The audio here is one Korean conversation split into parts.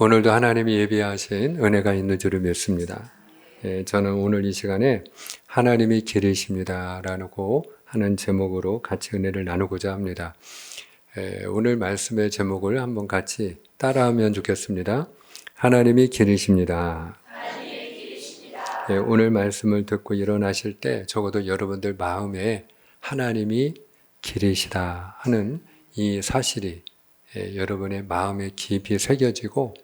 오늘도 하나님이 예비하신 은혜가 있는 줄을 믿습니다. 저는 오늘 이 시간에 하나님이 길이십니다 라고 하는 제목으로 같이 은혜를 나누고자 합니다. 오늘 말씀의 제목을 한번 같이 따라하면 좋겠습니다. 하나님이 길이십니다. 오늘 말씀을 듣고 일어나실 때 적어도 여러분들 마음에 하나님이 길이시다 하는 이 사실이 여러분의 마음에 깊이 새겨지고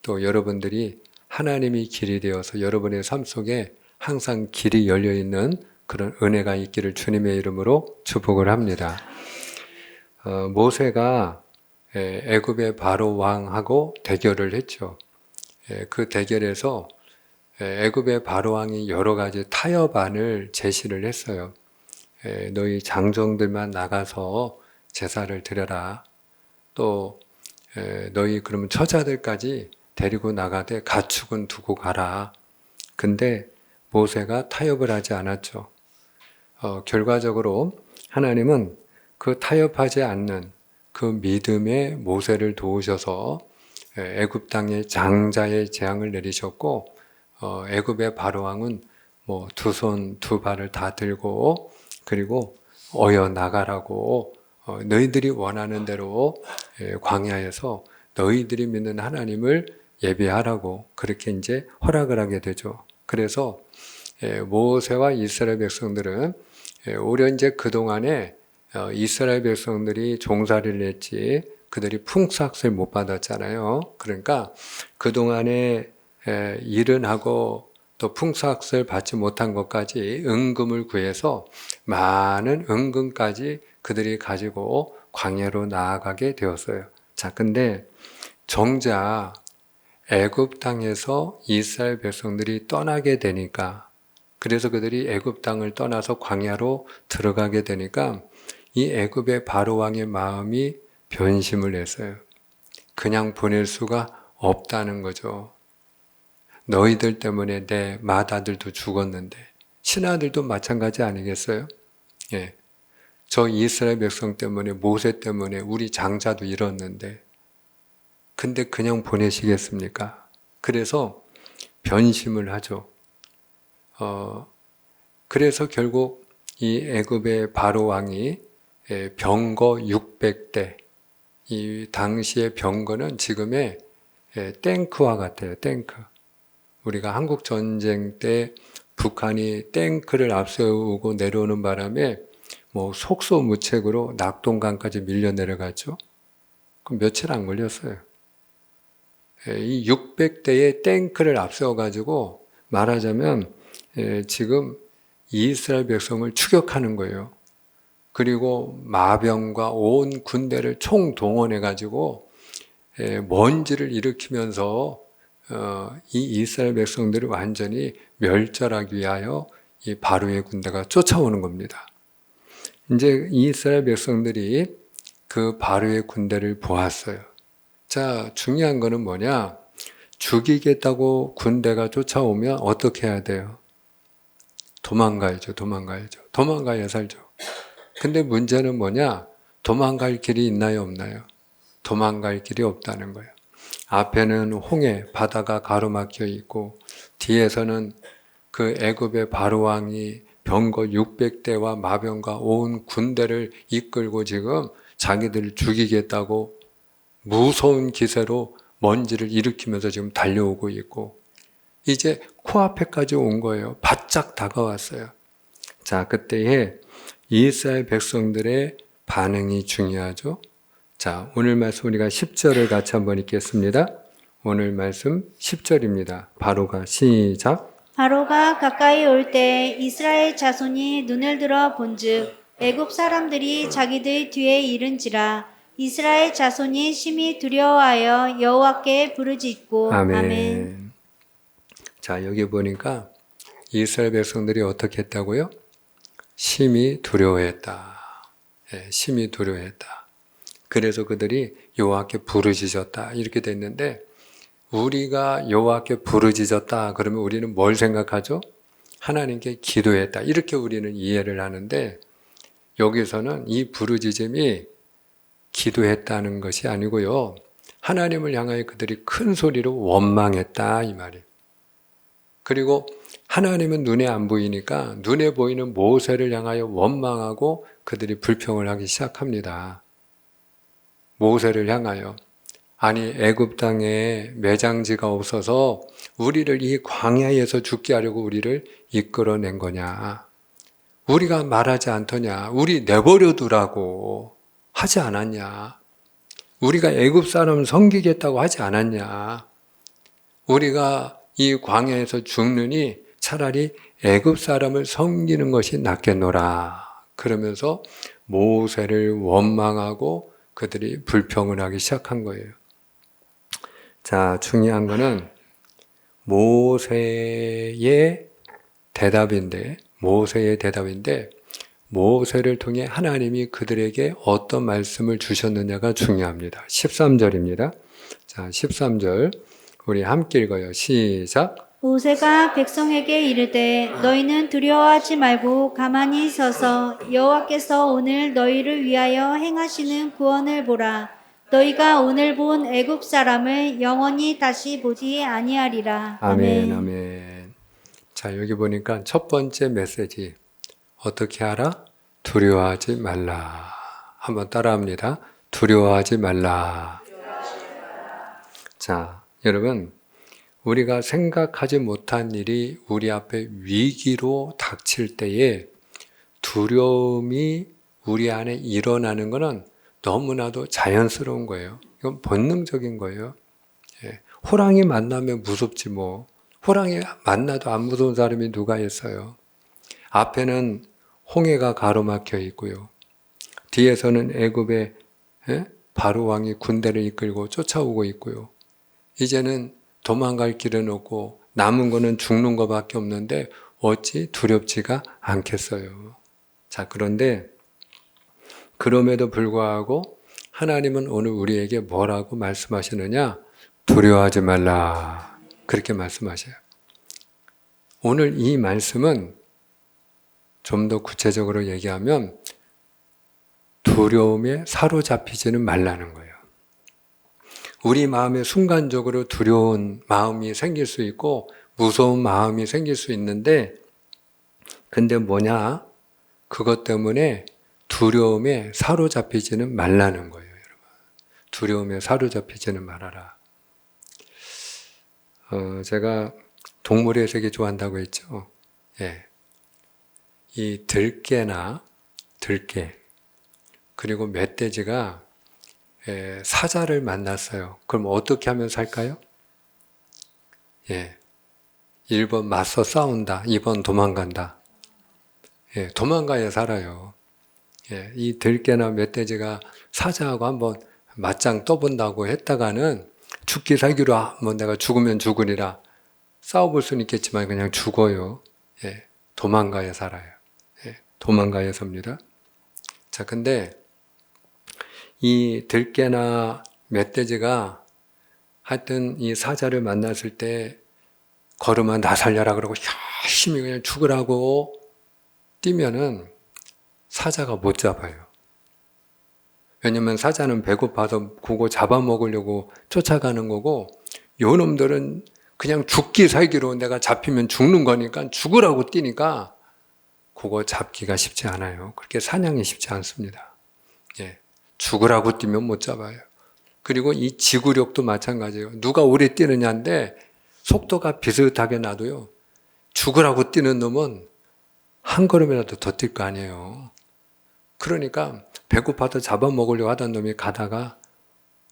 또 여러분들이 하나님이 길이 되어서 여러분의 삶 속에 항상 길이 열려있는 그런 은혜가 있기를 주님의 이름으로 축복을 합니다. 모세가 애굽의 바로 왕하고 대결을 했죠. 그 대결에서 애굽의 바로 왕이 여러 가지 타협안을 제시를 했어요. 너희 장정들만 나가서 제사를 드려라. 또 너희 그러면 처자들까지 데리고 나가되 가축은 두고 가라. 근데 모세가 타협을 하지 않았죠. 결과적으로 하나님은 그 타협하지 않는 그 믿음의 모세를 도우셔서 애굽 땅에 장자의 재앙을 내리셨고 애굽의 바로왕은 뭐 두 손 두 발을 다 들고 그리고 어여 나가라고 너희들이 원하는 대로 광야에서 너희들이 믿는 하나님을 예배하라고 그렇게 이제 허락을 하게 되죠. 그래서 모세와 이스라엘 백성들은 오히려 이제 그동안에 이스라엘 백성들이 종살이를 했지 그들이 풍삭을 못 받았잖아요. 그러니까 그동안에 일은 하고 또 풍삭을 받지 못한 것까지 은금을 구해서 많은 은금까지 그들이 가지고 광야로 나아가게 되었어요. 자, 근데 정작 애굽 땅에서 이스라엘 백성들이 떠나게 되니까 그래서 그들이 애굽 땅을 떠나서 광야로 들어가게 되니까 이 애굽의 바로 왕의 마음이 변심을 했어요. 그냥 보낼 수가 없다는 거죠. 너희들 때문에 내 맏아들도 죽었는데 신하들도 마찬가지 아니겠어요? 예. 저 이스라엘 백성 때문에 모세 때문에 우리 장자도 잃었는데 근데 그냥 보내시겠습니까? 그래서 변심을 하죠. 그래서 결국 이 애굽의 바로 왕이 병거 600대, 이 당시의 병거는 지금의 탱크와 같아요. 탱크. 우리가 한국 전쟁 때 북한이 탱크를 앞세우고 내려오는 바람에 뭐 속소무책으로 낙동강까지 밀려 내려갔죠. 그럼 며칠 안 걸렸어요. 이 600대의 탱크를 앞세워가지고 말하자면 지금 이스라엘 백성을 추격하는 거예요. 그리고 마병과 온 군대를 총동원해가지고 먼지를 일으키면서 이 이스라엘 백성들을 완전히 멸절하기 위하여 이 바로의 군대가 쫓아오는 겁니다. 이제 이스라엘 백성들이 그 바로의 군대를 보았어요. 자, 중요한 거는 뭐냐? 죽이겠다고 군대가 쫓아오면 어떻게 해야 돼요? 도망가야죠. 도망가야 살죠. 근데 문제는 뭐냐? 도망갈 길이 있나요, 없나요? 도망갈 길이 없다는 거예요. 앞에는 홍해, 바다가 가로막혀 있고 뒤에서는 그 애굽의 바로왕이 병거 600대와 마병과 온 군대를 이끌고 지금 자기들을 죽이겠다고 무서운 기세로 먼지를 일으키면서 지금 달려오고 있고 이제 코앞에까지 온 거예요. 바짝 다가왔어요. 자, 그때에 이스라엘 백성들의 반응이 중요하죠. 자, 오늘 말씀 우리가 10절을 같이 한번 읽겠습니다. 오늘 말씀 10절입니다. 바로가 시작. 바로가 가까이 올 때 이스라엘 자손이 눈을 들어 본즉 애굽 사람들이 자기들 뒤에 이른지라 이스라엘 자손이 심히 두려워하여 여호와께 부르짖고 아멘. 자, 여기 보니까 이스라엘 백성들이 어떻게 했다고요? 심히 두려워했다. 심히 두려워했다. 그래서 그들이 여호와께 부르짖었다. 이렇게 됐는데 우리가 여호와께 부르짖었다. 그러면 우리는 뭘 생각하죠? 하나님께 기도했다. 이렇게 우리는 이해를 하는데 여기서는 이 부르짖음이 기도했다는 것이 아니고요. 하나님을 향하여 그들이 큰 소리로 원망했다 이 말이에요. 그리고 하나님은 눈에 안 보이니까 눈에 보이는 모세를 향하여 원망하고 그들이 불평을 하기 시작합니다. 모세를 향하여 아니 애굽 땅에 매장지가 없어서 우리를 이 광야에서 죽게 하려고 우리를 이끌어낸 거냐. 우리가 말하지 않더냐. 우리 내버려 두라고 하지 않았냐. 우리가 애굽 사람을 섬기겠다고 하지 않았냐. 우리가 이 광야에서 죽느니 차라리 애굽 사람을 섬기는 것이 낫겠노라. 그러면서 모세를 원망하고 그들이 불평을 하기 시작한 거예요. 자, 중요한 거는 모세의 대답인데 모세를 통해 하나님이 그들에게 어떤 말씀을 주셨느냐가 중요합니다. 13절입니다. 자, 13절 우리 함께 읽어요. 시작. 모세가 백성에게 이르되 너희는 두려워하지 말고 가만히 서서 여호와께서 오늘 너희를 위하여 행하시는 구원을 보라. 너희가 오늘 본 애굽 사람을 영원히 다시 보지 아니하리라. 아멘, 아멘. 자, 여기 보니까 첫 번째 메시지 어떻게 하라? 두려워하지 말라. 한번 따라합니다. 두려워하지 말라. 자, 여러분 우리가 생각하지 못한 일이 우리 앞에 위기로 닥칠 때에 두려움이 우리 안에 일어나는 것은 너무나도 자연스러운 거예요. 이건 본능적인 거예요. 예. 호랑이 만나면 무섭지 뭐. 호랑이 만나도 안 무서운 사람이 누가 있어요. 앞에는 홍해가 가로막혀 있고요. 뒤에서는 애굽의 바로 왕이 군대를 이끌고 쫓아오고 있고요. 이제는 도망갈 길은 없고 남은 거는 죽는 것밖에 없는데 어찌 두렵지가 않겠어요. 자, 그런데 그럼에도 불구하고 하나님은 오늘 우리에게 뭐라고 말씀하시느냐? 두려워하지 말라. 그렇게 말씀하셔요. 오늘 이 말씀은 좀 더 구체적으로 얘기하면 두려움에 사로잡히지는 말라는 거예요. 우리 마음에 순간적으로 두려운 마음이 생길 수 있고 무서운 마음이 생길 수 있는데 근데 뭐냐? 그것 때문에 두려움에 사로잡히지는 말라는 거예요, 여러분. 두려움에 사로잡히지는 말아라. 제가 동물의 세계 좋아한다고 했죠. 예. 이 들깨 그리고 멧돼지가 사자를 만났어요. 그럼 어떻게 하면 살까요? 1번 맞서 싸운다. 2번 도망간다. 도망가야 살아요. 이 들깨나 멧돼지가 사자하고 한번 맞짱 떠본다고 했다가는 죽기 살기로 뭐 내가 죽으면 죽으리라 싸워볼 수는 있겠지만 그냥 죽어요. 도망가야 살아요. 도망가야 삽니다. 자, 근데 이 들깨나 멧돼지가 하여튼 이 사자를 만났을 때 걸음아 나 살려라 그러고 열심히 그냥 죽으라고 뛰면은 사자가 못 잡아요. 왜냐면 사자는 배고파서 그거 잡아먹으려고 쫓아가는 거고 요 놈들은 그냥 죽기 살기로 내가 잡히면 죽는 거니까 죽으라고 뛰니까 그거 잡기가 쉽지 않아요. 그렇게 사냥이 쉽지 않습니다. 죽으라고 뛰면 못 잡아요. 그리고 이 지구력도 마찬가지예요. 누가 오래 뛰느냐인데 속도가 비슷하게 나도요. 죽으라고 뛰는 놈은 한 걸음이라도 더 뛸 거 아니에요. 그러니까 배고파서 잡아먹으려고 하던 놈이 가다가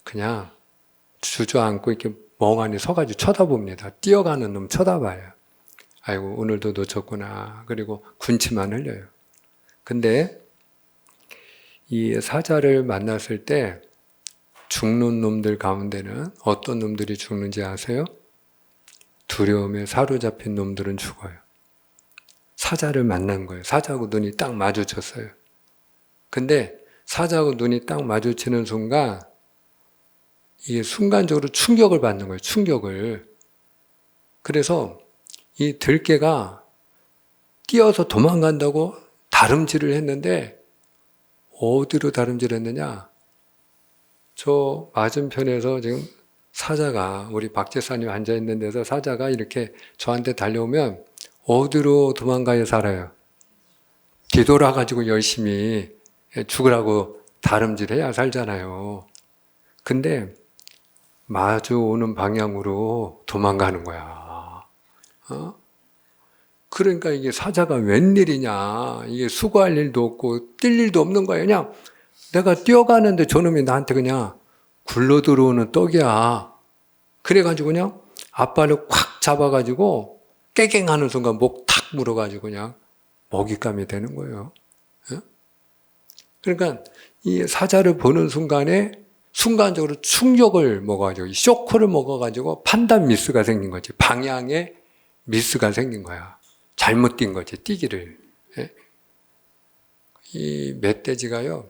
그냥 주저앉고 이렇게 멍하니 서가지고 쳐다봅니다. 뛰어가는 놈 쳐다봐요. 아이고 오늘도 놓쳤구나. 그리고 군침만 흘려요. 근데 이 사자를 만났을 때 죽는 놈들 가운데는 어떤 놈들이 죽는지 아세요? 두려움에 사로잡힌 놈들은 죽어요. 사자를 만난 거예요. 사자하고 눈이 딱 마주쳤어요. 근데 사자하고 눈이 딱 마주치는 순간 이게 순간적으로 충격을 받는 거예요. 충격을. 그래서 이 들깨가 뛰어서 도망간다고 다름질을 했는데 어디로 다름질했느냐? 저 맞은편에서 지금 사자가, 우리 박 집사님 앉아 있는 데서 사자가 이렇게 저한테 달려오면 어디로 도망가야 살아요? 뒤돌아가지고 열심히 죽으라고 다름질해야 살잖아요. 근데 마주 오는 방향으로 도망가는 거야. 그러니까 이게 사자가 웬일이냐. 이게 수고할 일도 없고 뛸 일도 없는 거야. 그냥 내가 뛰어가는데 저놈이 나한테 그냥 굴러 들어오는 떡이야. 그래가지고 그냥 앞발을 콱 잡아가지고 깨갱하는 순간 목 탁 물어가지고 그냥 먹잇감이 되는 거예요. 그러니까 이 사자를 보는 순간에 순간적으로 충격을 먹어가지고 쇼크를 먹어가지고 판단 미스가 생긴 거지. 방향에 미스가 생긴 거야. 잘못 뛴 거지, 뛰기를. 이 멧돼지가요,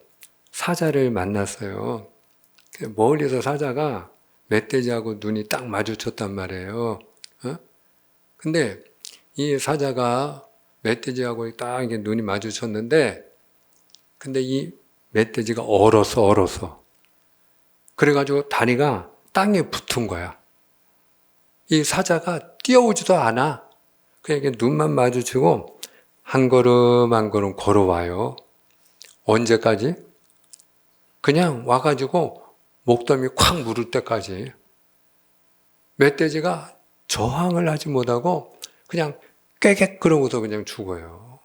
사자를 만났어요. 멀리서 사자가 멧돼지하고 눈이 딱 마주쳤단 말이에요. 근데 이 사자가 멧돼지하고 딱 이게 눈이 마주쳤는데, 근데 이 멧돼지가 얼었어. 그래가지고 다리가 땅에 붙은 거야. 이 사자가 뛰어오지도 않아. 그냥 이렇게 눈만 마주치고 한 걸음 한 걸음 걸어와요. 언제까지? 그냥 와가지고 목덜미 콱 물을 때까지. 멧돼지가 저항을 하지 못하고 그냥 꾀객 그러고서 그냥 죽어요.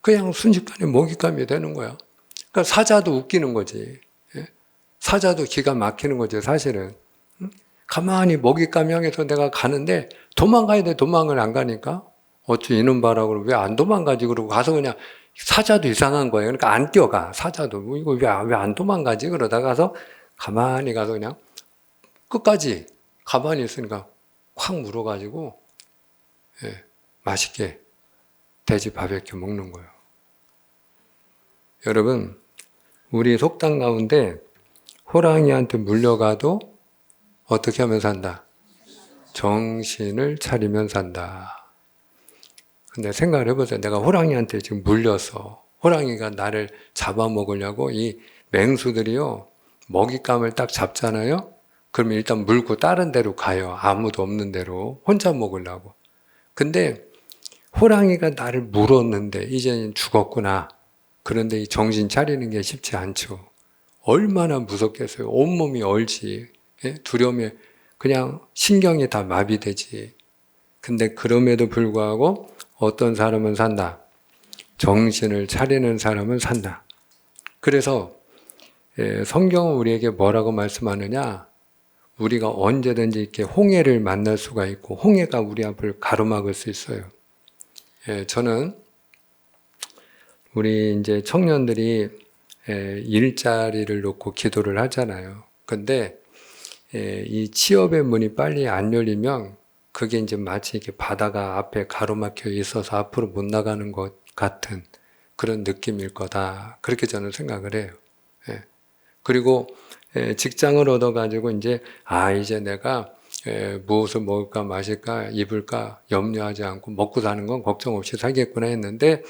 그냥 순식간에 먹잇감이 되는 거야. 그러니까 사자도 웃기는 거지. 사자도 기가 막히는 거지, 사실은. 가만히 먹잇감 향해서 내가 가는데 도망가야 돼. 도망을 안 가니까. 어쭈 이놈 봐라고 왜 안 도망가지? 그러고 가서 그냥 사자도 이상한 거예요. 그러니까 안 뛰어가. 사자도 이거 왜 안 도망가지? 그러다가 가서 가만히 가서 그냥 끝까지 가만히 있으니까 확 물어가지고 맛있게 돼지 바베큐 먹는 거예요. 여러분, 우리 속담 가운데 호랑이한테 물려가도 어떻게 하면 산다? 정신을 차리면 산다. 근데 생각을 해보세요. 내가 호랑이한테 지금 물려서 호랑이가 나를 잡아먹으려고 이 맹수들이요, 먹잇감을 딱 잡잖아요? 그러면 일단 물고 다른 데로 가요. 아무도 없는 데로. 혼자 먹으려고. 근데 호랑이가 나를 물었는데 이제는 죽었구나. 그런데 이 정신 차리는 게 쉽지 않죠. 얼마나 무섭겠어요. 온몸이 얼지. 두려움에 그냥 신경이 다 마비되지. 근데 그럼에도 불구하고 어떤 사람은 산다. 정신을 차리는 사람은 산다. 그래서 성경은 우리에게 뭐라고 말씀하느냐? 우리가 언제든지 이렇게 홍해를 만날 수가 있고 홍해가 우리 앞을 가로막을 수 있어요. 저는 우리 이제 청년들이 일자리를 놓고 기도를 하잖아요. 근데 이 취업의 문이 빨리 안 열리면 그게 이제 마치 이렇게 바다가 앞에 가로막혀 있어서 앞으로 못 나가는 것 같은 그런 느낌일 거다. 그렇게 저는 생각을 해요. 그리고 직장을 얻어가지고 이제 이제 내가 무엇을 먹을까 마실까 입을까 염려하지 않고 먹고 사는 건 걱정 없이 살겠구나 했는데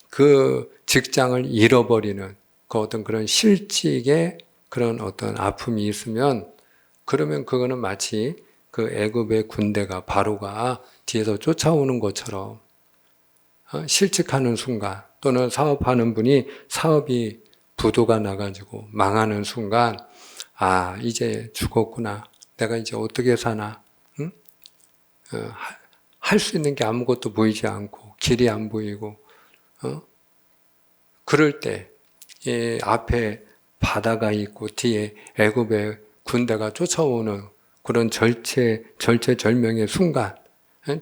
그 직장을 잃어버리는 그 어떤 그런 실직의 그런 어떤 아픔이 있으면 그러면 그거는 마치 그 애굽의 군대가 바로가 뒤에서 쫓아오는 것처럼 실직하는 순간 또는 사업하는 분이 사업이 부도가 나가지고 망하는 순간 이제 죽었구나. 내가 이제 어떻게 사나? 응? 할 수 있는 게 아무것도 보이지 않고 길이 안 보이고 그럴 때 앞에 바다가 있고 뒤에 애굽의 군대가 쫓아오는 그런 절체절명의 순간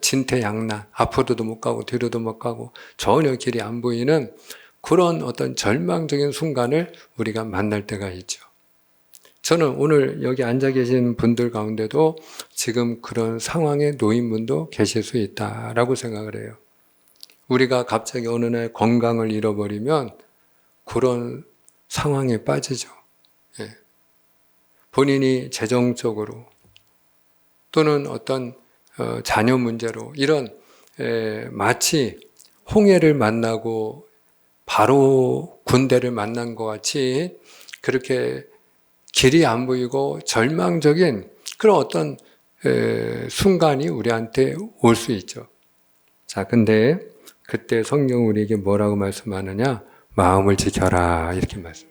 진퇴양난 앞으로도 못 가고 뒤로도 못 가고 전혀 길이 안 보이는 그런 어떤 절망적인 순간을 우리가 만날 때가 있죠. 저는 오늘 여기 앉아 계신 분들 가운데도 지금 그런 상황에 놓인 분도 계실 수 있다라고 생각을 해요. 우리가 갑자기 어느 날 건강을 잃어버리면 그런 상황에 빠지죠. 본인이 재정적으로 또는 어떤 자녀 문제로 이런 마치 홍해를 만나고 바로 군대를 만난 것 같이 그렇게 길이 안 보이고 절망적인 그런 어떤 순간이 우리한테 올 수 있죠. 자, 근데 그때 성경 우리에게 뭐라고 말씀하느냐? 마음을 지켜라 이렇게 말씀.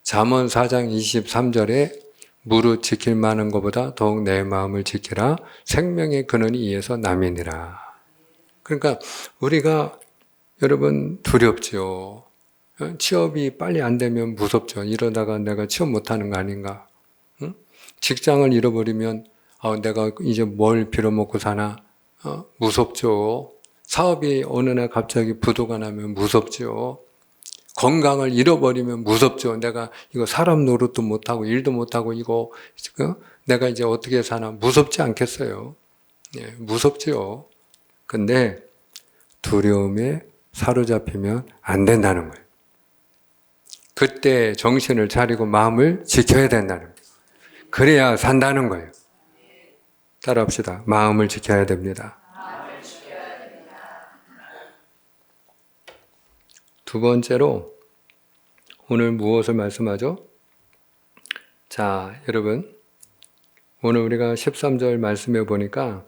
잠언 4장 23절에 무릇 지킬 만한 것보다 더욱 내 마음을 지키라. 생명의 근원이 이에서 남이니라. 그러니까 우리가 여러분 두렵죠. 취업이 빨리 안 되면 무섭죠. 이러다가 내가 취업 못하는 거 아닌가. 응? 직장을 잃어버리면 내가 이제 뭘 빌어먹고 사나. 무섭죠. 사업이 어느 날 갑자기 부도가 나면 무섭죠. 건강을 잃어버리면 무섭죠. 내가 이거 사람 노릇도 못하고 일도 못하고 이거 내가 이제 어떻게 사나 무섭지 않겠어요? 예, 무섭죠. 근데 두려움에 사로잡히면 안 된다는 거예요. 그때 정신을 차리고 마음을 지켜야 된다는 거예요. 그래야 산다는 거예요. 따라합시다. 마음을 지켜야 됩니다. 두 번째로 오늘 무엇을 말씀하죠? 자, 여러분 오늘 우리가 13절 말씀해 보니까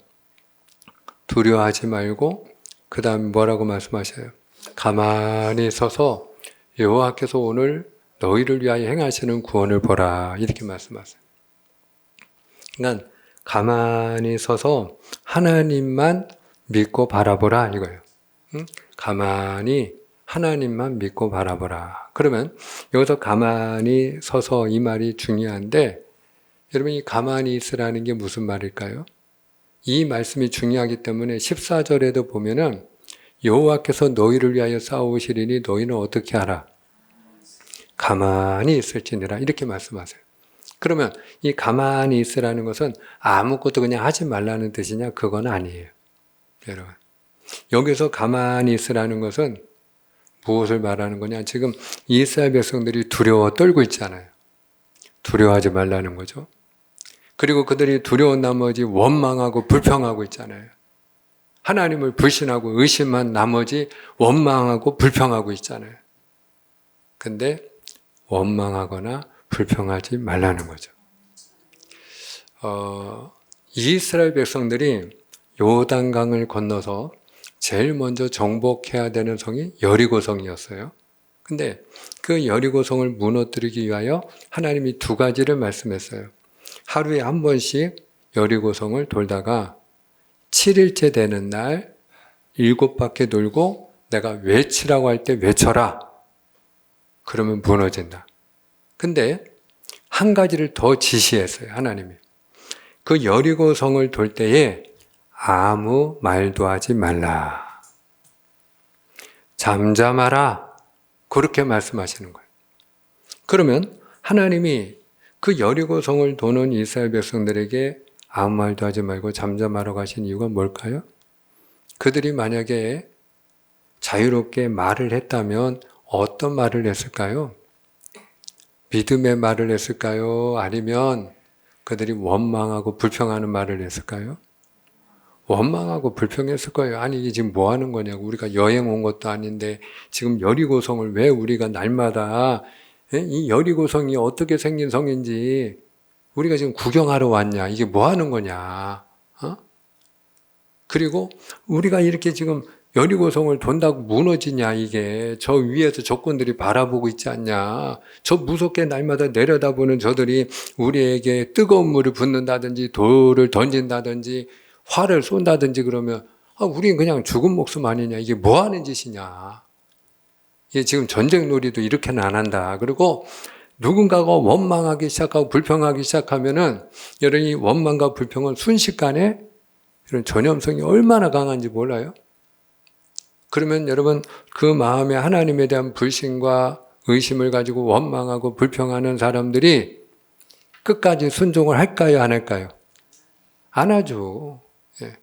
두려워하지 말고 그 다음에 뭐라고 말씀하셔요? 가만히 서서 여호와께서 오늘 너희를 위하여 행하시는 구원을 보라 이렇게 말씀하세요. 그러니까 가만히 서서 하나님만 믿고 바라보라 이거예요. 가만히 하나님만 믿고 바라보라. 그러면 여기서 가만히 서서 이 말이 중요한데 여러분 이 가만히 있으라는 게 무슨 말일까요? 이 말씀이 중요하기 때문에 14절에도 보면은 여호와께서 너희를 위하여 싸우시리니 너희는 어떻게 하라? 가만히 있을지니라 이렇게 말씀하세요. 그러면 이 가만히 있으라는 것은 아무것도 그냥 하지 말라는 뜻이냐? 그건 아니에요. 여러분 여기서 가만히 있으라는 것은 무엇을 말하는 거냐? 지금 이스라엘 백성들이 두려워 떨고 있잖아요. 두려워하지 말라는 거죠. 그리고 그들이 두려운 나머지 원망하고 불평하고 있잖아요. 하나님을 불신하고 의심한 나머지 원망하고 불평하고 있잖아요. 근데 원망하거나 불평하지 말라는 거죠. 이스라엘 백성들이 요단강을 건너서 제일 먼저 정복해야 되는 성이 여리고성이었어요. 근데 그 여리고성을 무너뜨리기 위하여 하나님이 두 가지를 말씀했어요. 하루에 한 번씩 여리고성을 돌다가 7일째 되는 날 7바퀴 돌고 내가 외치라고 할 때 외쳐라. 그러면 무너진다. 근데 한 가지를 더 지시했어요. 하나님이. 그 여리고성을 돌 때에 아무 말도 하지 말라. 잠잠하라. 그렇게 말씀하시는 거예요. 그러면 하나님이 그 여리고성을 도는 이스라엘 백성들에게 아무 말도 하지 말고 잠잠하라고 하신 이유가 뭘까요? 그들이 만약에 자유롭게 말을 했다면 어떤 말을 했을까요? 믿음의 말을 했을까요? 아니면 그들이 원망하고 불평하는 말을 했을까요? 원망하고 불평했을 거예요. 아니 이게 지금 뭐 하는 거냐고. 우리가 여행 온 것도 아닌데 지금 여리고성을 왜 우리가 날마다 이 여리고성이 어떻게 생긴 성인지 우리가 지금 구경하러 왔냐. 이게 뭐 하는 거냐. 그리고 우리가 이렇게 지금 여리고성을 돈다고 무너지냐 이게. 저 위에서 적군들이 바라보고 있지 않냐. 저 무섭게 날마다 내려다보는 저들이 우리에게 뜨거운 물을 붓는다든지 돌을 던진다든지 화를 쏜다든지 그러면 우리는 그냥 죽은 목숨 아니냐. 이게 뭐 하는 짓이냐. 이게 지금 전쟁 놀이도 이렇게는 안 한다. 그리고 누군가가 원망하기 시작하고 불평하기 시작하면은 여러분 이 원망과 불평은 순식간에 이런 전염성이 얼마나 강한지 몰라요? 그러면 여러분 그 마음에 하나님에 대한 불신과 의심을 가지고 원망하고 불평하는 사람들이 끝까지 순종을 할까요? 안 할까요? 안 하죠.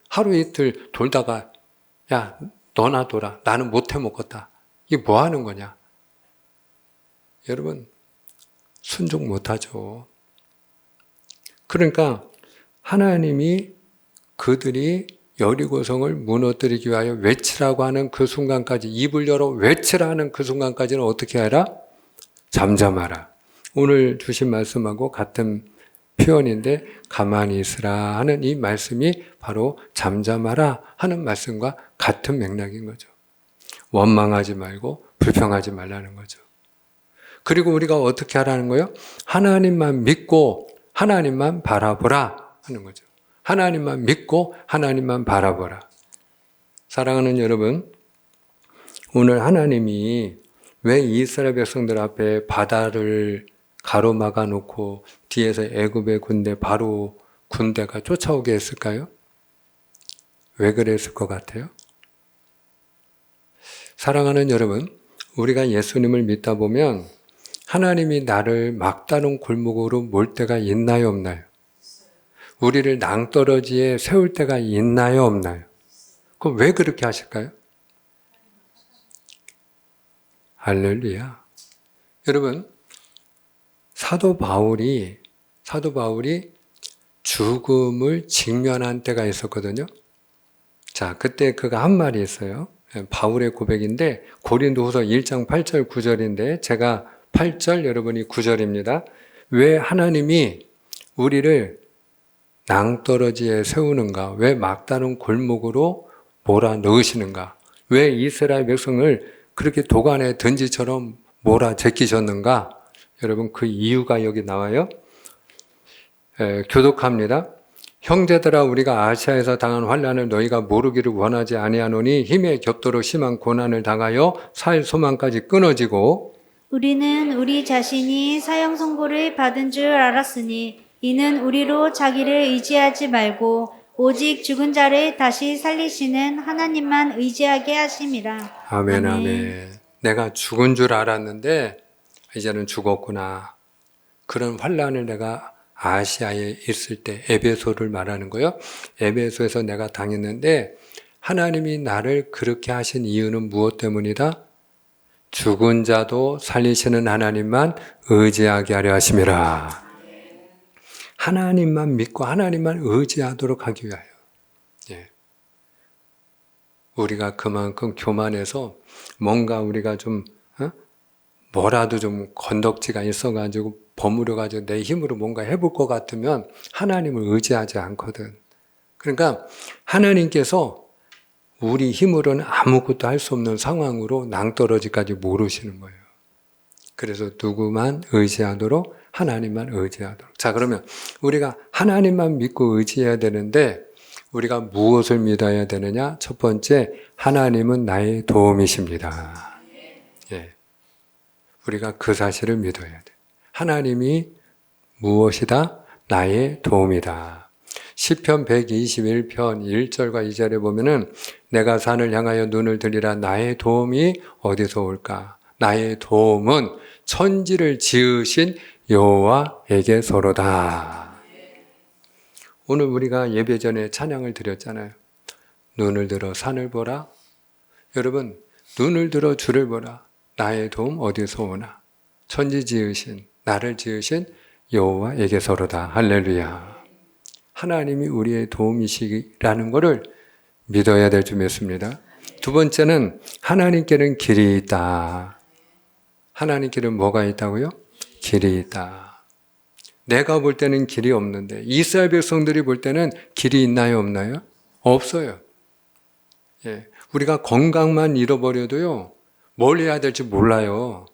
하루 이틀 돌다가 야 너나 돌아. 나는 못 해먹겠다. 이게 뭐 하는 거냐? 여러분 순종 못하죠. 그러니까 하나님이 그들이 여리고성을 무너뜨리기 위하여 외치라고 하는 그 순간까지 입을 열어 외치라 하는 그 순간까지는 어떻게 해라? 잠잠하라. 오늘 주신 말씀하고 같은 표현인데 가만히 있으라 하는 이 말씀이 바로 잠잠하라 하는 말씀과 같은 맥락인 거죠. 원망하지 말고 불평하지 말라는 거죠. 그리고 우리가 어떻게 하라는 거예요? 하나님만 믿고 하나님만 바라보라 하는 거죠. 하나님만 믿고 하나님만 바라보라. 사랑하는 여러분, 오늘 하나님이 왜 이스라엘 백성들 앞에 바다를 가로막아 놓고 뒤에서 애굽의 군대 바로 군대가 쫓아오게 했을까요? 왜 그랬을 것 같아요? 사랑하는 여러분, 우리가 예수님을 믿다 보면 하나님이 나를 막다른 골목으로 몰 때가 있나요, 없나요? 우리를 낭떠러지에 세울 때가 있나요, 없나요? 그럼 왜 그렇게 하실까요? 할렐루야. 여러분, 사도 바울이 죽음을 직면한 때가 있었거든요. 자, 그때 그가 한 말이 있어요. 바울의 고백인데 고린도후서 1장 8절 9절인데 제가 8절, 여러분이 9절입니다. 왜 하나님이 우리를 낭떠러지에 세우는가? 왜 막다른 골목으로 몰아넣으시는가? 왜 이스라엘 백성을 그렇게 도간에 던지처럼 몰아제끼셨는가? 여러분, 그 이유가 여기 나와요. 교독합니다. 형제들아, 우리가 아시아에서 당한 환난을 너희가 모르기를 원하지 아니하노니 힘에 겹도록 심한 고난을 당하여 살 소망까지 끊어지고 우리는 우리 자신이 사형 선고를 받은 줄 알았으니 이는 우리로 자기를 의지하지 말고 오직 죽은 자를 다시 살리시는 하나님만 의지하게 하심이라. 아멘, 아멘. 내가 죽은 줄 알았는데 이제는 죽었구나. 그런 환난을 내가 아시아에 있을 때 에베소를 말하는 거예요. 에베소에서 내가 당했는데 하나님이 나를 그렇게 하신 이유는 무엇 때문이다? 죽은 자도 살리시는 하나님만 의지하게 하려 하심이라. 하나님만 믿고 하나님만 의지하도록 하기 위하여. 예. 우리가 그만큼 교만해서 뭔가 우리가 좀 뭐라도 좀 건덕지가 있어가지고 버무려가지고 내 힘으로 뭔가 해볼 것 같으면 하나님을 의지하지 않거든. 그러니까 하나님께서 우리 힘으로는 아무것도 할 수 없는 상황으로 낭떠러지까지 모르시는 거예요. 그래서 누구만 의지하도록 하나님만 의지하도록. 자, 그러면 우리가 하나님만 믿고 의지해야 되는데 우리가 무엇을 믿어야 되느냐? 첫 번째, 하나님은 나의 도움이십니다. 예. 우리가 그 사실을 믿어야 돼. 하나님이 무엇이다? 나의 도움이다. 시편 121편 1절과 2절에 보면은 내가 산을 향하여 눈을 들이라 나의 도움이 어디서 올까? 나의 도움은 천지를 지으신 여호와에게서로다. 오늘 우리가 예배 전에 찬양을 드렸잖아요. 눈을 들어 산을 보라. 여러분, 눈을 들어 주를 보라. 나의 도움 어디서 오나? 천지 지으신, 나를 지으신 여호와에게서로다. 할렐루야. 하나님이 우리의 도움이시라는 것을 믿어야 될 줄 믿습니다. 두 번째는 하나님께는 길이 있다. 하나님께는 뭐가 있다고요? 길이 있다. 내가 볼 때는 길이 없는데 이스라엘 백성들이 볼 때는 길이 있나요, 없나요? 없어요. 예, 우리가 건강만 잃어버려도요, 뭘 해야 될지 몰라요.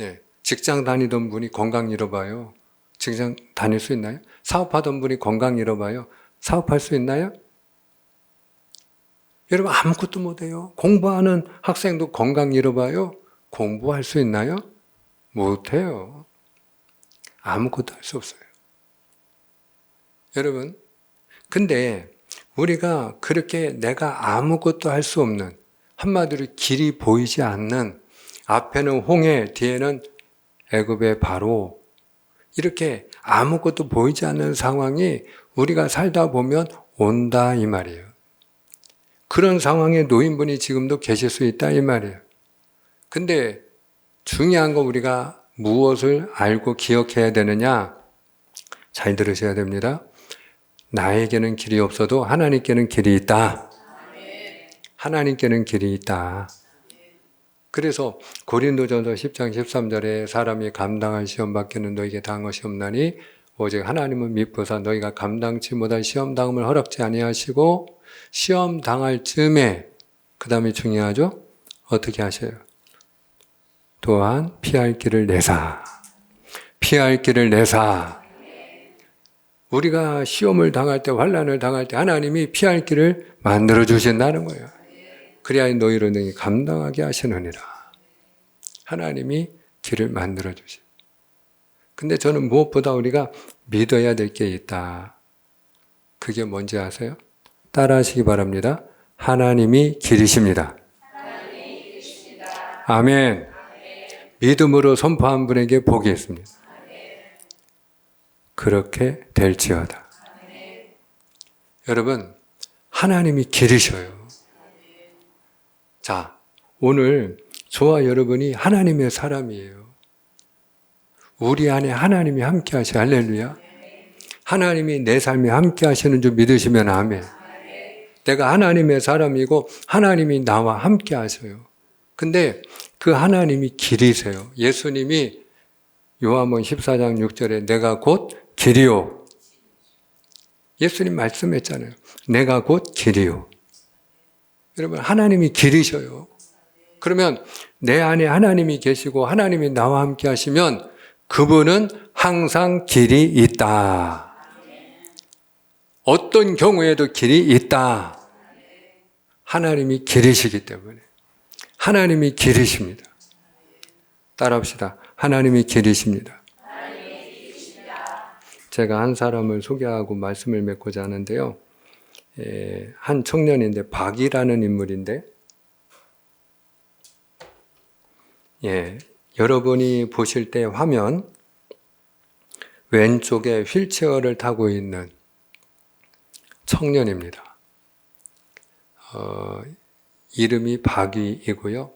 예, 직장 다니던 분이 건강 잃어봐요. 직장 다닐 수 있나요? 사업하던 분이 건강 잃어봐요. 사업할 수 있나요? 여러분, 아무것도 못해요. 공부하는 학생도 건강 잃어봐요. 공부할 수 있나요? 못해요. 아무것도 할 수 없어요. 여러분, 근데 우리가 그렇게 내가 아무것도 할 수 없는, 한마디로 길이 보이지 않는, 앞에는 홍해, 뒤에는 애굽의 바로, 이렇게 아무것도 보이지 않는 상황이 우리가 살다 보면 온다 이 말이에요. 그런 상황에 놓인 분이 지금도 계실 수 있다 이 말이에요. 근데 중요한 거 우리가 무엇을 알고 기억해야 되느냐? 잘 들으셔야 됩니다. 나에게는 길이 없어도 하나님께는 길이 있다. 하나님께는 길이 있다. 그래서 고린도전서 10장 13절에 사람이 감당할 시험 받기는 너에게 당한 것이 없나니 오직 하나님은 미쁘사 너희가 감당치 못할 시험 당함을 허락지 아니하시고 시험 당할 즈음에, 그 다음에 중요하죠? 어떻게 하셔요? 또한 피할 길을 내사. 피할 길을 내사. 우리가 시험을 당할 때, 환난을 당할 때 하나님이 피할 길을 만들어 주신다는 거예요. 그래야 너희로 능히 감당하게 하시느니라. 하나님이 길을 만들어 주시. 근데 저는 무엇보다 우리가 믿어야 될 게 있다. 그게 뭔지 아세요? 따라하시기 바랍니다. 하나님이 길이십니다. 아멘. 믿음으로 선포한 분에게 복이 있습니다. 그렇게 될지어다. 여러분, 하나님이 길이셔요. 자, 오늘 저와 여러분이 하나님의 사람이에요. 우리 안에 하나님이 함께 하셔. 할렐루야. 하나님이 내 삶에 함께 하시는 줄 믿으시면 아멘. 내가 하나님의 사람이고 하나님이 나와 함께 하셔요. 근데 그 하나님이 길이세요. 예수님이 요한복음 14장 6절에 내가 곧 길이요. 예수님 말씀했잖아요. 내가 곧 길이요. 여러분, 하나님이 길이셔요. 그러면 내 안에 하나님이 계시고 하나님이 나와 함께 하시면 그분은 항상 길이 있다. 어떤 경우에도 길이 있다. 하나님이 길이시기 때문에. 하나님이 길이십니다. 따라합시다. 하나님이 길이십니다. 제가 한 사람을 소개하고 말씀을 맺고자 하는데요. 한 청년인데 박이라는 인물인데, 여러분이 보실 때 화면 왼쪽에 휠체어를 타고 있는 청년입니다. 이름이 박이이고요.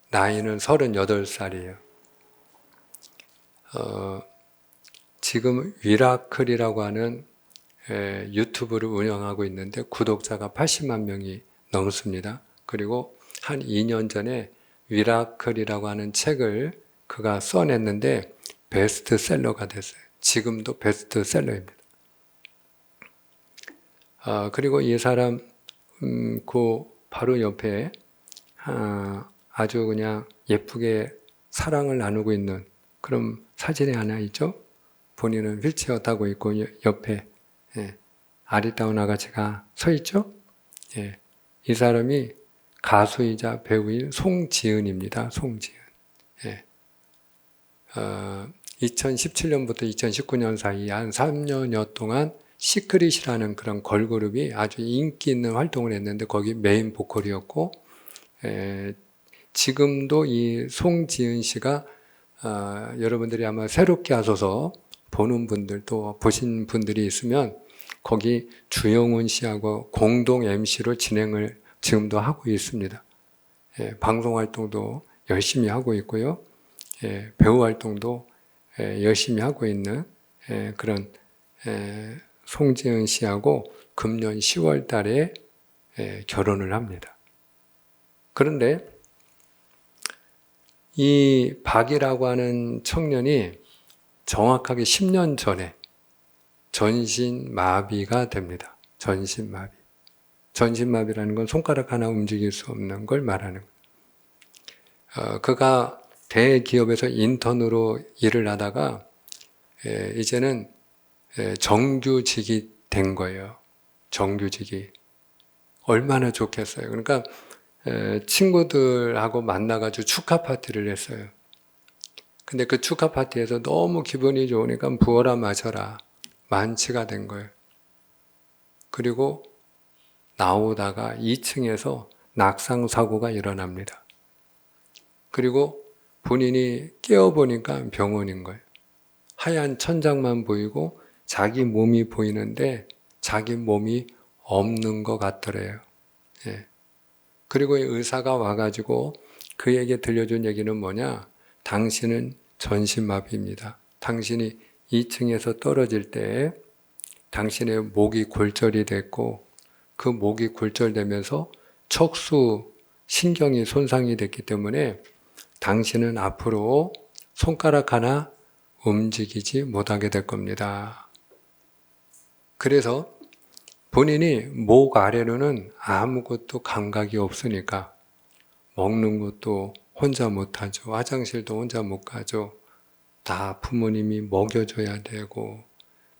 나이는 38살이에요. 지금 위라클이라고 하는 유튜브를 운영하고 있는데 구독자가 80만 명이 넘습니다. 그리고 한 2년 전에 위라클이라고 하는 책을 그가 써냈는데 베스트셀러가 됐어요. 지금도 베스트셀러입니다. 그리고 이 사람 그 바로 옆에 아주 그냥 예쁘게 사랑을 나누고 있는 그런 사진이 하나 있죠. 본인은 휠체어 타고 있고 옆에 아리따운 아가씨가 서 있죠. 이 사람이 가수이자 배우인 송지은입니다. 송지은. 2017년부터 2019년 사이 한 3년여 동안 시크릿이라는 그런 걸그룹이 아주 인기 있는 활동을 했는데 거기 메인 보컬이었고, 지금도 이 송지은 씨가 여러분들이 아마 새롭게 하셔서 보는 분들 또 보신 분들이 있으면 거기 주영훈 씨하고 공동 MC로 진행을 지금도 하고 있습니다. 방송 활동도 열심히 하고 있고요. 배우 활동도 열심히 하고 있는 그런 송지은 씨하고 금년 10월 달에 결혼을 합니다. 그런데 이 박이라고 하는 청년이 정확하게 10년 전에 전신마비가 됩니다. 전신마비. 전신마비라는 건 손가락 하나 움직일 수 없는 걸 말하는 거예요. 그가 대기업에서 인턴으로 일을 하다가 이제는 정규직이 된 거예요. 정규직이. 얼마나 좋겠어요. 그러니까 친구들하고 만나가지고 축하 파티를 했어요. 근데 그 축하 파티에서 너무 기분이 좋으니까 부어라 마셔라 만취가 된 거예요. 그리고 나오다가 2층에서 낙상 사고가 일어납니다. 그리고 본인이 깨어보니까 병원인 거예요. 하얀 천장만 보이고 자기 몸이 보이는데 자기 몸이 없는 것 같더래요. 그리고 의사가 와가지고 그에게 들려준 얘기는 뭐냐? 당신은 전신마비입니다. 당신이 2층에서 떨어질 때 당신의 목이 골절이 됐고 그 목이 골절되면서 척수 신경이 손상이 됐기 때문에 당신은 앞으로 손가락 하나 움직이지 못하게 될 겁니다. 그래서 본인이 목 아래로는 아무것도 감각이 없으니까 먹는 것도 혼자 못하죠. 화장실도 혼자 못 가죠. 다 부모님이 먹여줘야 되고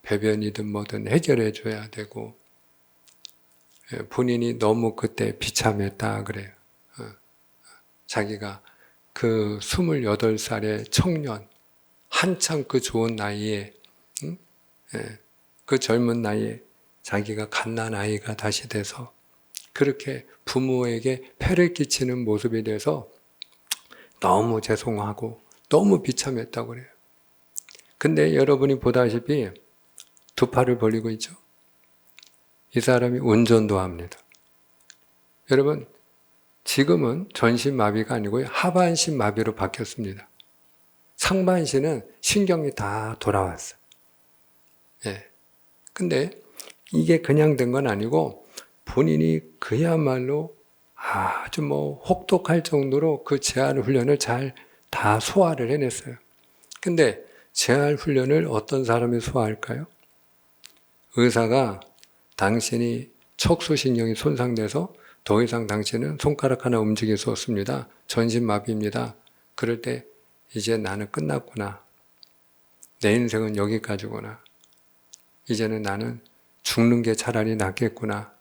배변이든 뭐든 해결해줘야 되고 본인이 너무 그때 비참했다 그래요. 자기가 그 28살의 청년 한참 그 좋은 나이에 그 젊은 나이에 자기가 갓난 아이가 다시 돼서 그렇게 부모에게 폐를 끼치는 모습이 돼서 너무 죄송하고 너무 비참했다고 그래요. 근데 여러분이 보다시피 두 팔을 벌리고 있죠. 이 사람이 운전도 합니다. 여러분 지금은 전신마비가 아니고 하반신마비로 바뀌었습니다. 상반신은 신경이 다 돌아왔어요. 근데 이게 그냥 된 건 아니고 본인이 그야말로 아주 혹독할 정도로 그 재활 훈련을 잘 다 소화를 해냈어요. 근데 재활 훈련을 어떤 사람이 소화할까요? 의사가 당신이 척수신경이 손상돼서 더 이상 당신은 손가락 하나 움직일 수 없습니다. 전신마비입니다. 그럴 때 이제 나는 끝났구나. 내 인생은 여기까지구나. 이제는 나는 죽는 게 차라리 낫겠구나.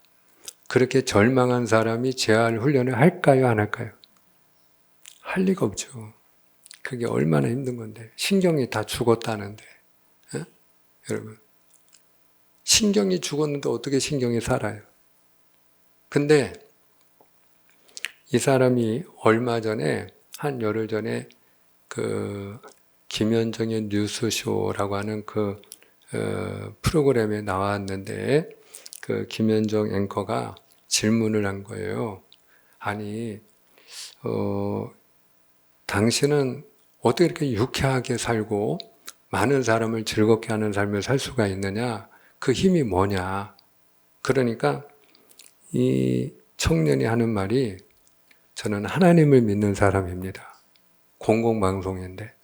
그렇게 절망한 사람이 재활 훈련을 할까요? 안 할까요? 할 리가 없죠. 그게 얼마나 힘든 건데. 신경이 다 죽었다는데. 여러분. 신경이 죽었는데 어떻게 신경이 살아요? 근데 이 사람이 얼마 전에, 한 열흘 전에 그 김현정의 뉴스쇼라고 하는 그 프로그램에 나왔는데 그 김현정 앵커가 질문을 한 거예요. 아니, 당신은 어떻게 이렇게 유쾌하게 살고 많은 사람을 즐겁게 하는 삶을 살 수가 있느냐? 그 힘이 뭐냐? 그러니까 이 청년이 하는 말이 저는 하나님을 믿는 사람입니다. 공공방송인데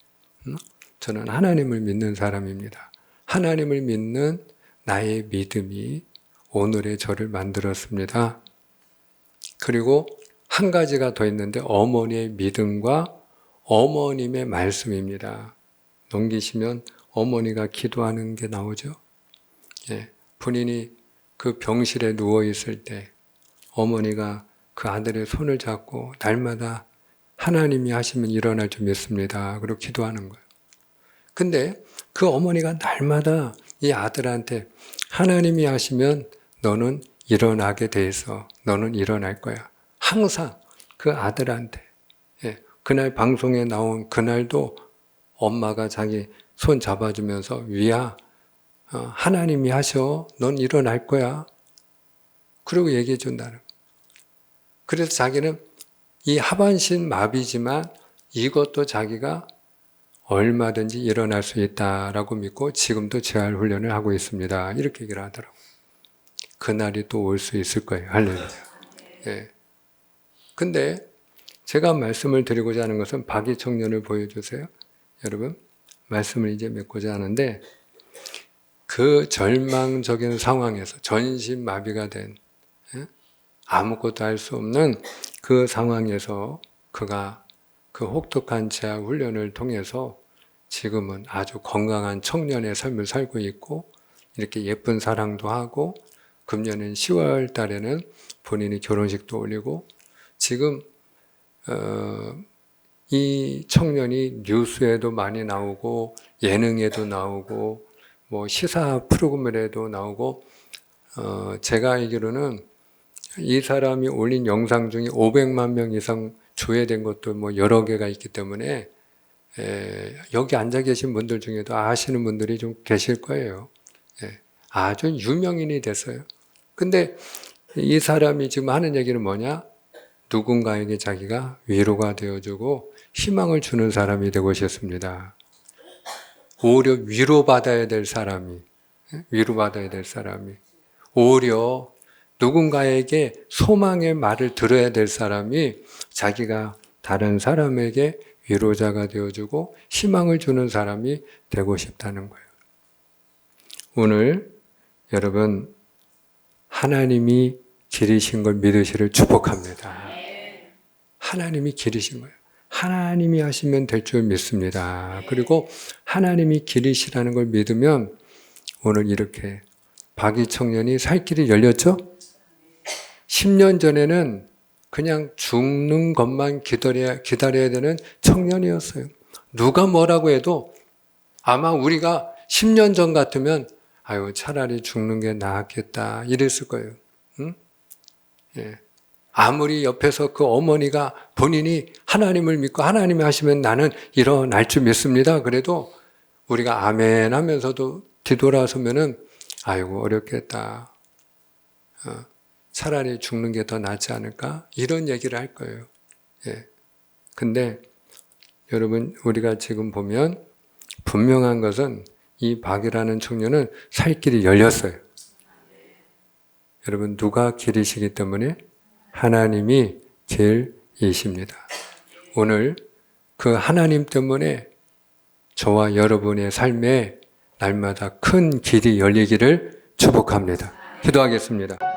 저는 하나님을 믿는 사람입니다. 하나님을 믿는 나의 믿음이 오늘의 저를 만들었습니다. 그리고 한 가지가 더 있는데 어머니의 믿음과 어머님의 말씀입니다. 넘기시면 어머니가 기도하는 게 나오죠. 본인이 그 병실에 누워 있을 때 어머니가 그 아들의 손을 잡고 날마다 하나님이 하시면 일어날 줄 믿습니다. 그리고 기도하는 거예요. 근데 그 어머니가 날마다 이 아들한테 하나님이 하시면 너는 일어나게 돼 있어. 너는 일어날 거야. 항상 그 아들한테. 그날 방송에 나온 그날도 엄마가 자기 손 잡아주면서 위야, 하나님이 하셔. 넌 일어날 거야. 그러고 얘기해 준다는. 그래서 자기는 이 하반신 마비지만 이것도 자기가 얼마든지 일어날 수 있다라고 믿고 지금도 재활 훈련을 하고 있습니다. 이렇게 얘기를 하더라고요. 그날이 또 올 수 있을 거예요. 할렐루야. 근데 제가 말씀을 드리고자 하는 것은 박이 청년을 보여주세요. 여러분, 말씀을 이제 맺고자 하는데 그 절망적인 상황에서 전신마비가 된 아무것도 할 수 없는 그 상황에서 그가 그 혹독한 재활 훈련을 통해서 지금은 아주 건강한 청년의 삶을 살고 있고 이렇게 예쁜 사랑도 하고 금년인 10월 달에는 본인이 결혼식도 올리고 지금 이 청년이 뉴스에도 많이 나오고 예능에도 나오고 뭐 시사 프로그램에도 나오고 제가 알기로는 이 사람이 올린 영상 중에 500만 명 이상 조회된 것도 뭐 여러 개가 있기 때문에 여기 앉아 계신 분들 중에도 아시는 분들이 좀 계실 거예요. 아주 유명인이 됐어요. 근데 이 사람이 지금 하는 얘기는 뭐냐? 누군가에게 자기가 위로가 되어주고 희망을 주는 사람이 되고 싶습니다. 오히려 위로받아야 될 사람이 오히려 누군가에게 소망의 말을 들어야 될 사람이 자기가 다른 사람에게 위로자가 되어주고 희망을 주는 사람이 되고 싶다는 거예요. 오늘 여러분 하나님이 기르신 걸 믿으시를 축복합니다. 하나님이 기르신 거예요. 하나님이 하시면 될 줄 믿습니다. 그리고 하나님이 기르시라는 걸 믿으면 오늘 이렇게 박이 청년이 살 길이 열렸죠? 10년 전에는 그냥 죽는 것만 기다려야 되는 청년이었어요. 누가 뭐라고 해도 아마 우리가 10년 전 같으면 아유 차라리 죽는 게 나았겠다 이랬을 거예요. 응? 예. 아무리 옆에서 그 어머니가 본인이 하나님을 믿고 하나님이 하시면 나는 일어날 줄 믿습니다. 그래도 우리가 아멘 하면서도 뒤돌아서면은 아이고 어렵겠다. 차라리 죽는 게 더 낫지 않을까? 이런 얘기를 할 거예요. 예. 근데 여러분 우리가 지금 보면 분명한 것은 이 박이라는 청년은 살 길이 열렸어요. 여러분 누가 길이시기 때문에? 하나님이 길이십니다. 오늘 그 하나님 때문에 저와 여러분의 삶에 날마다 큰 길이 열리기를 축복합니다. 기도하겠습니다.